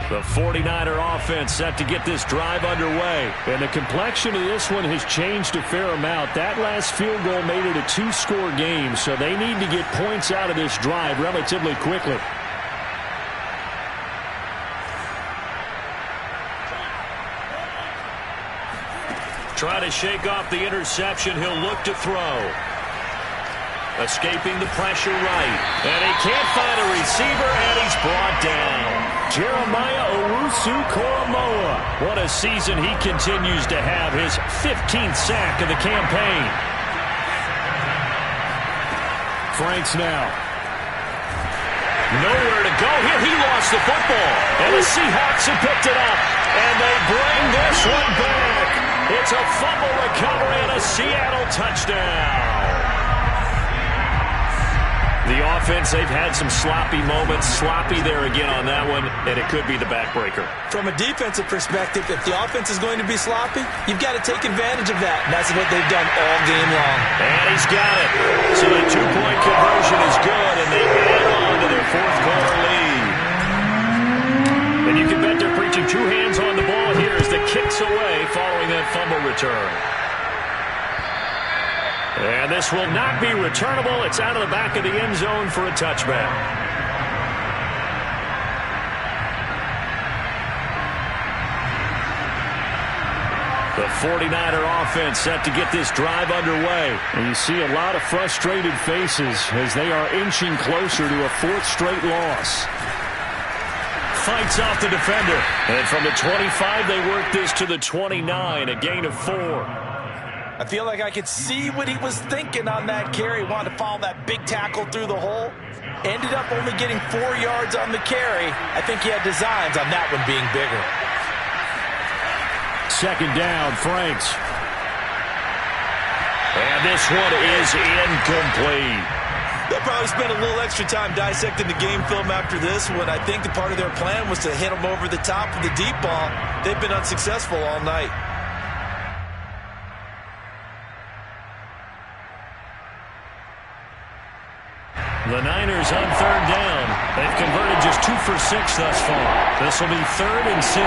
The 49er offense set to get this drive underway. And the complexion of this one has changed a fair amount. That last field goal made it a 2-score game, so they need to get points out of this drive relatively quickly. Try to shake off the interception. He'll look to throw. Escaping the pressure right. And he can't find a receiver, and he's brought down. Jeremiah Owusu-Koramoah. What a season he continues to have. His 15th sack of the campaign. Franks now. Nowhere to go here. He lost the football. And the Seahawks have picked it up. And they bring this one back. It's a fumble recovery and a Seattle touchdown. The offense, they've had some sloppy moments. Sloppy there again on that one, and it could be the backbreaker. From a defensive perspective, if the offense is going to be sloppy, you've got to take advantage of that. And that's what they've done all game long. And he's got it. So the two-point conversion is good, and they add on to their fourth-quarter lead. And you can bet they're preaching two hands on the ball here as the kick's away following that fumble return. And this will not be returnable. It's out of the back of the end zone for a touchback. The 49er offense set to get this drive underway. And you see a lot of frustrated faces as they are inching closer to a fourth straight loss. Fights off the defender. And from the 25, they work this to the 29, a gain of 4. I feel like I could see what he was thinking on that carry. Wanted to follow that big tackle through the hole. Ended up only getting 4 yards on the carry. I think he had designs on that one being bigger. Second down, Franks. And this one is incomplete. They'll probably spend a little extra time dissecting the game film after this one. I think the part of their plan was to hit him over the top of the deep ball. They've been unsuccessful all night. The Niners on third down. They've converted just 2 for 6 thus far. This will be 3rd and 6.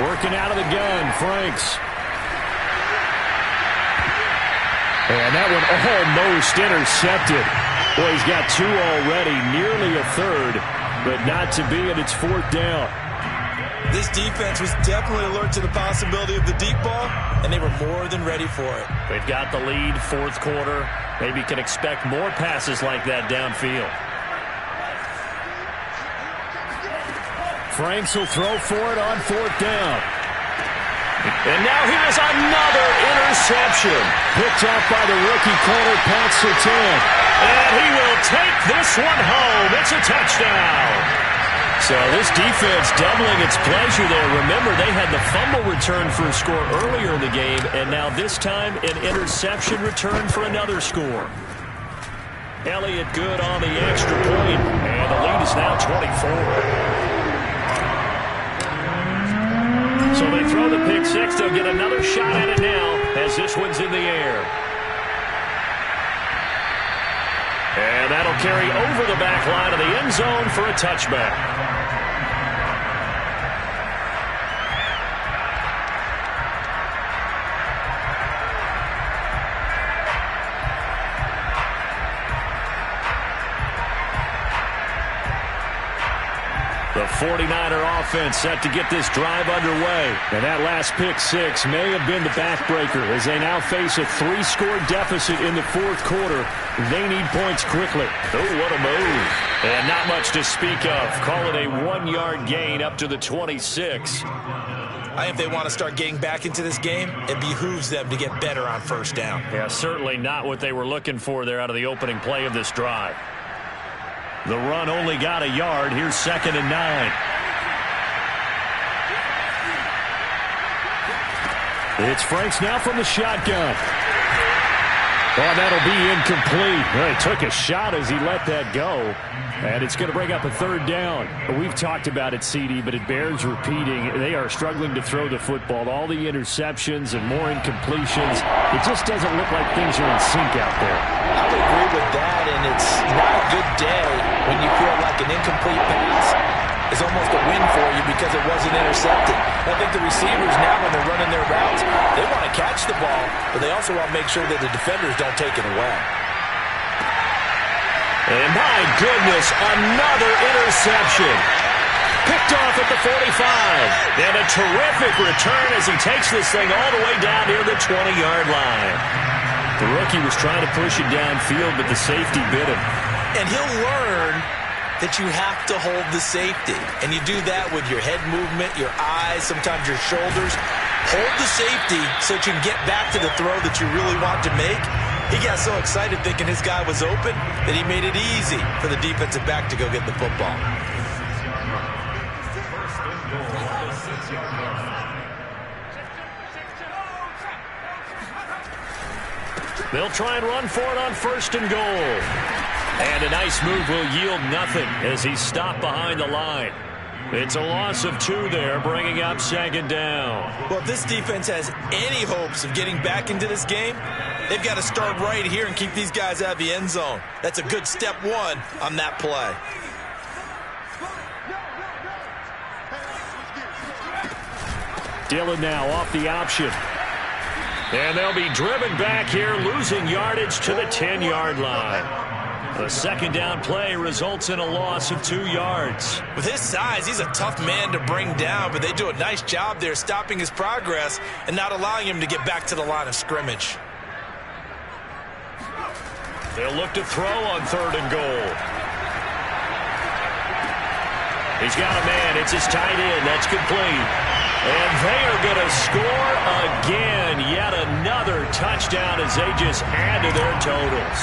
Working out of the gun, Franks. And that one almost intercepted. Boy, he's got 2 already, nearly a third, but not to be, and it's 4th down. This defense was definitely alert to the possibility of the deep ball, and they were more than ready for it. They've got the lead, fourth quarter. Maybe can expect more passes like that downfield. Franks will throw for it on 4th down. And now here's another interception. Picked up by the rookie corner, Pat Surtain. And he will take this one home. It's a touchdown. So this defense doubling its pleasure there. Remember, they had the fumble return for a score earlier in the game, and now this time an interception return for another score. Elliott good on the extra point, and the lead is now 24. So they throw the pick six. They'll get another shot at it now as this one's in the air. And that'll carry over the back line of the end zone for a touchback. The 49er offense set to get this drive underway. And that last pick six may have been the backbreaker as they now face a 3-score deficit in the fourth quarter. They need points quickly. Oh, what a move. And not much to speak of. Call it a 1-yard gain up to the 26. I think if they want to start getting back into this game, it behooves them to get better on first down. Yeah, certainly not what they were looking for there out of the opening play of this drive. The run only got a yard. Here's 2nd and 9. It's Franks now from the shotgun. Oh, that'll be incomplete. Well, he took a shot as he let that go. And it's going to bring up a 3rd down. We've talked about it, CD, but it bears repeating. They are struggling to throw the football. All the interceptions and more incompletions. It just doesn't look like things are in sync out there. I would agree with that, and it's not a good day when you feel like an incomplete pass is almost a win for you because it wasn't intercepted. I think the receivers now, when they're running their routes, they want to catch the ball, but they also want to make sure that the defenders don't take it away. And my goodness, another interception. Picked off at the 45. And a terrific return as he takes this thing all the way down near the 20-yard line. The rookie was trying to push it downfield, but the safety bit him. And he'll learn that you have to hold the safety. And you do that with your head movement, your eyes, sometimes your shoulders. Hold the safety so that you can get back to the throw that you really want to make. He got so excited thinking his guy was open that he made it easy for the defensive back to go get the football. They'll try and run for it on 1st and goal. And a nice move will yield nothing as he's stopped behind the line. It's a loss of 2 there, bringing up 2nd down. Well, if this defense has any hopes of getting back into this game, they've got to start right here and keep these guys out of the end zone. That's a good step 1 on that play. Dillon now off the option. And they'll be driven back here, losing yardage to the 10-yard line. The 2nd down play results in a loss of 2 yards. With his size, he's a tough man to bring down, but they do a nice job there stopping his progress and not allowing him to get back to the line of scrimmage. They'll look to throw on 3rd and goal. He's got a man. It's his tight end. That's complete. And they are going to score again. Yet another touchdown as they just add to their totals.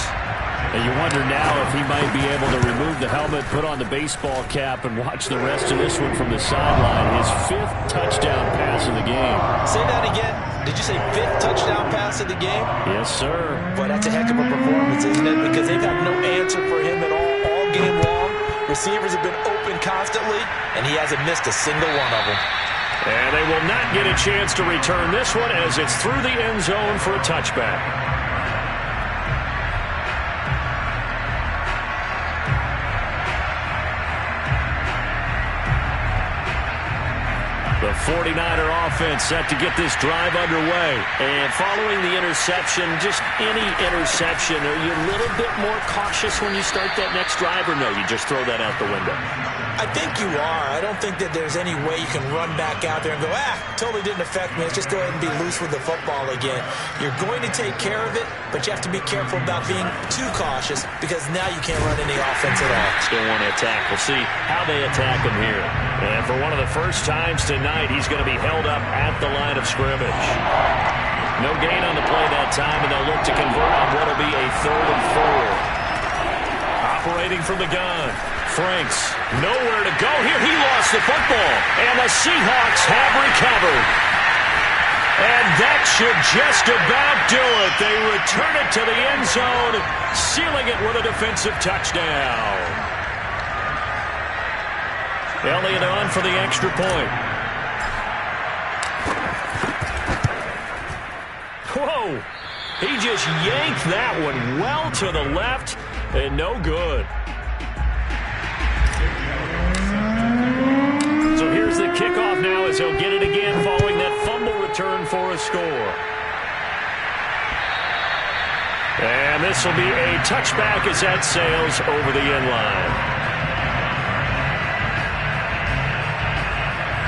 And you wonder now if he might be able to remove the helmet, put on the baseball cap, and watch the rest of this one from the sideline. His 5th touchdown pass of the game. Say that again. Did you say 5th touchdown pass of the game? Yes, sir. Boy, that's a heck of a performance, isn't it? Because they've had no answer for him at all game long. Receivers have been open constantly, and he hasn't missed a single one of them. And they will not get a chance to return this one as it's through the end zone for a touchback. The 49er offense set to get this drive underway. And following the interception, just any interception, are you a little bit more cautious when you start that next drive, or no, you just throw that out the window? I think you are. I don't think that there's any way you can run back out there and go, totally didn't affect me. Let's just go ahead and be loose with the football again. You're going to take care of it, but you have to be careful about being too cautious because now you can't run any offense at all. Still want to attack. We'll see how they attack him here. And for one of the first times tonight, he's going to be held up at the line of scrimmage. No gain on the play that time, and they'll look to convert on what will be a 3rd and 4. Operating from the gun. Franks, nowhere to go here. He lost the football, and the Seahawks have recovered. And that should just about do it. They return it to the end zone, sealing it with a defensive touchdown. Elliott on for the extra point. Whoa! He just yanked that one well to the left, and no good. So here's the kickoff now as he'll get it again following that fumble return for a score. And this will be a touchback as that sails over the end line.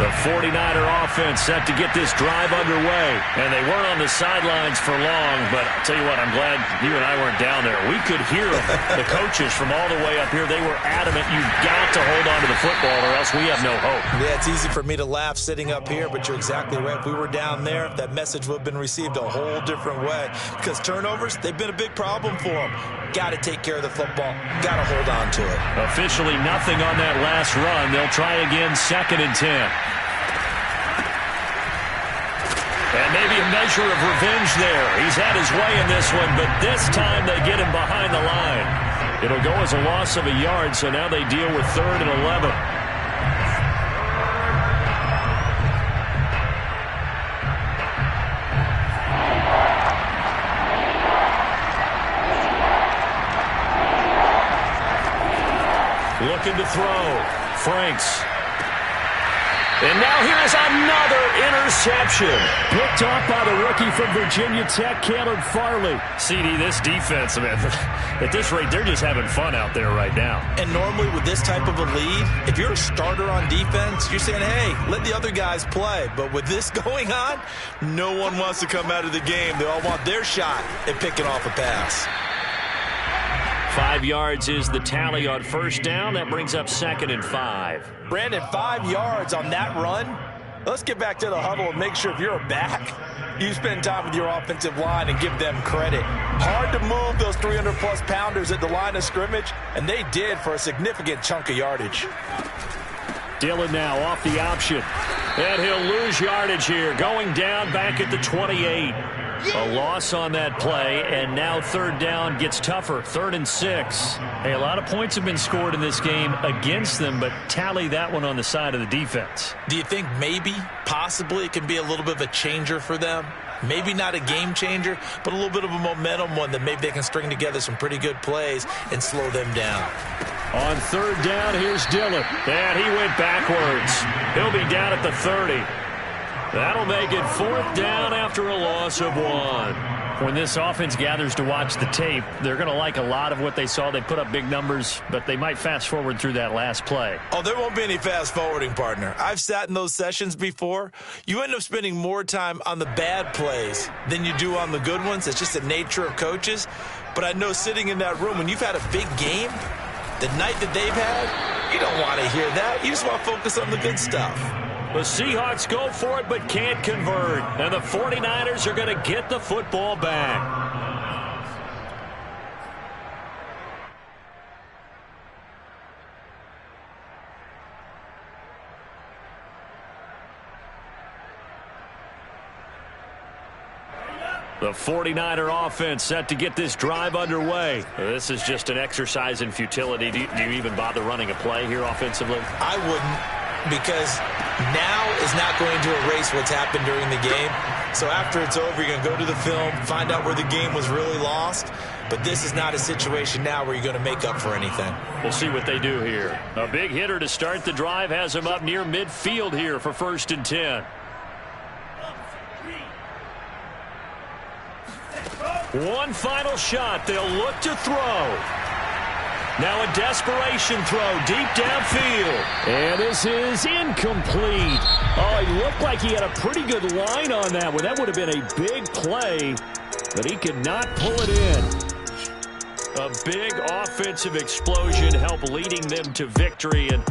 The 49er offense set to get this drive underway. And they weren't on the sidelines for long, but I'll tell you what, I'm glad you and I weren't down there. We could hear the coaches from all the way up here. They were adamant, you've got to hold on to the football or else we have no hope. Yeah, it's easy for me to laugh sitting up here, but you're exactly right. If we were down there, that message would have been received a whole different way. Because turnovers, they've been a big problem for them. Got to take care of the football. Got to hold on to it. Officially nothing on that last run. They'll try again 2nd and 10. And maybe a measure of revenge there. He's had his way in this one, but this time they get him behind the line. It'll go as a loss of a yard, so now they deal with 3rd and 11. Looking to throw. Franks. And now here's another interception. Picked off by the rookie from Virginia Tech, Caleb Farley. CD, this defense, man, at this rate, they're just having fun out there right now. And normally with this type of a lead, if you're a starter on defense, you're saying, hey, let the other guys play. But with this going on, no one wants to come out of the game. They all want their shot at picking off a pass. 5 yards is the tally on 1st down. That brings up 2nd and 5. Brandon, 5 yards on that run. Let's get back to the huddle and make sure if you're a back, you spend time with your offensive line and give them credit. Hard to move those 300-plus pounders at the line of scrimmage, and they did for a significant chunk of yardage. Dillon now off the option. And he'll lose yardage here, going down back at the 28. A loss on that play, and now third down gets tougher. 3rd and 6. Hey, a lot of points have been scored in this game against them, but tally that one on the side of the defense. Do you think maybe, possibly, it can be a little bit of a changer for them? Maybe not a game changer, but a little bit of a momentum one that maybe they can string together some pretty good plays and slow them down. On 3rd down, here's Dillon. And he went backwards. He'll be down at the 30. That'll make it 4th down after a loss of 1. When this offense gathers to watch the tape, they're going to like a lot of what they saw. They put up big numbers, but they might fast forward through that last play. Oh, there won't be any fast forwarding, partner. I've sat in those sessions before. You end up spending more time on the bad plays than you do on the good ones. It's just the nature of coaches. But I know sitting in that room, when you've had a big game, the night that they've had, you don't want to hear that. You just want to focus on the good stuff. The Seahawks go for it but can't convert. And the 49ers are going to get the football back. The 49er offense set to get this drive underway. This is just an exercise in futility. Do you even bother running a play here offensively? I wouldn't, because now is not going to erase what's happened during the game. So after it's over, you're going to go to the film, find out where the game was really lost. But this is not a situation now where you're going to make up for anything. We'll see what they do here. A big hitter to start the drive has him up near midfield here for 1st and 10. One final shot. They'll look to throw. Now a desperation throw deep downfield. And this is incomplete. Oh, he looked like he had a pretty good line on that one. That would have been a big play, but he could not pull it in. A big offensive explosion helped leading them to victory. And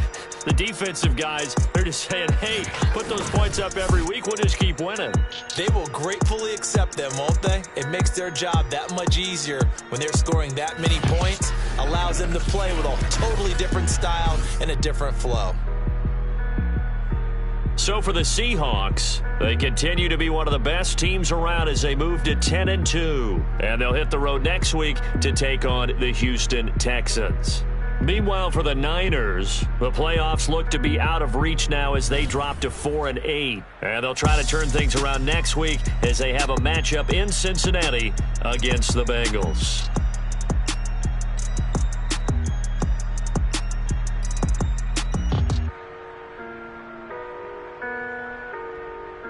the defensive guys, they're just saying, hey, put those points up every week. We'll just keep winning. They will gratefully accept them, won't they? It makes their job that much easier when they're scoring that many points. Allows them to play with a totally different style and a different flow. So for the Seahawks, they continue to be one of the best teams around as they move to 10-2. And they'll hit the road next week to take on the Houston Texans. Meanwhile, for the Niners, the playoffs look to be out of reach now as they drop to 4-8. And they'll try to turn things around next week as they have a matchup in Cincinnati against the Bengals.